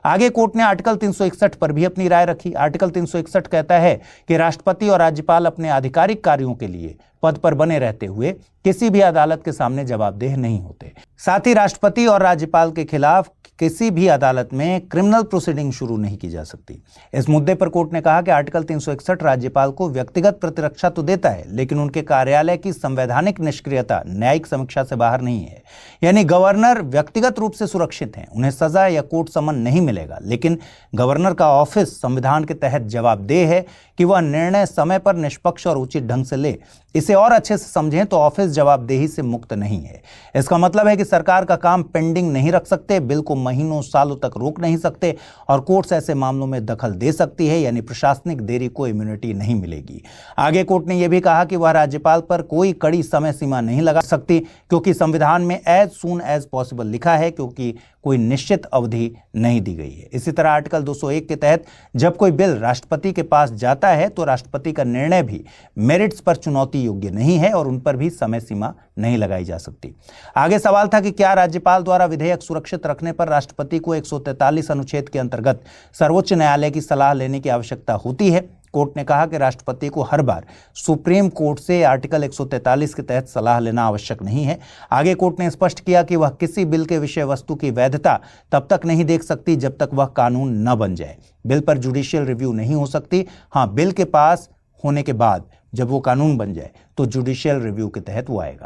आगे कोर्ट ने आर्टिकल 361 पर भी अपनी राय रखी। आर्टिकल 361 कहता है कि राष्ट्रपति और राज्यपाल अपने आधिकारिक कार्यों के लिए पद पर बने रहते हुए किसी भी अदालत के सामने जवाबदेह नहीं होते। साथ ही राष्ट्रपति और राज्यपाल के खिलाफ किसी भी अदालत में क्रिमिनल प्रोसीडिंग शुरू नहीं की जा सकती। इस मुद्दे पर कोर्ट ने कहा कि आर्टिकल 361 राज्यपाल को व्यक्तिगत प्रतिरक्षा तो देता है, लेकिन उनके कार्यालय की संवैधानिक निष्क्रियता न्यायिक समीक्षा से बाहर नहीं है। यानी गवर्नर व्यक्तिगत रूप से सुरक्षित हैं, उन्हें सजा या कोर्ट समन नहीं मिलेगा, लेकिन गवर्नर का ऑफिस संविधान के तहत जवाबदेह है कि वह निर्णय समय पर निष्पक्ष और उचित ढंग से ले। इसे और अच्छे से समझें तो ऑफिस जवाबदेही से मुक्त नहीं है। इसका मतलब है कि सरकार का काम पेंडिंग नहीं रख सकते, बिल को महीनों सालों तक रोक नहीं सकते और कोर्ट्स ऐसे मामलों में दखल दे सकती है, यानी प्रशासनिक देरी को इम्यूनिटी नहीं मिलेगी। आगे कोर्ट ने यह भी कहा कि वह राज्यपाल पर कोई कड़ी समय सीमा नहीं लगा सकती, क्योंकि संविधान में एज सून एज पॉसिबल लिखा है, क्योंकि कोई निश्चित अवधि नहीं दी गई है। इसी तरह आर्टिकल 201 के तहत जब कोई बिल राष्ट्रपति के पास जाता है तो राष्ट्रपति का निर्णय भी मेरिट्स पर चुनौती योग्य नहीं है और उन पर भी समय सीमा नहीं लगाई जा सकती। आगे सवाल था कि क्या राज्यपाल द्वारा विधेयक सुरक्षित रखने पर राष्ट्रपति को 143 अनुच्छेद के अंतर्गत सर्वोच्च न्यायालय की सलाह लेने की आवश्यकता होती है। कोर्ट ने कहा कि राष्ट्रपति को हर बार सुप्रीम कोर्ट से आर्टिकल 143 के तहत सलाह लेना आवश्यक नहीं है। आगे कोर्ट ने स्पष्ट किया कि वह किसी बिल के विषय वस्तु की वैधता तब तक नहीं देख सकती जब तक वह कानून न बन जाए। बिल पर जुडिशियल रिव्यू नहीं हो सकती। हाँ, बिल के पास होने के बाद जब वो कानून बन जाए तो जुडिशियल रिव्यू के तहत वो आएगा।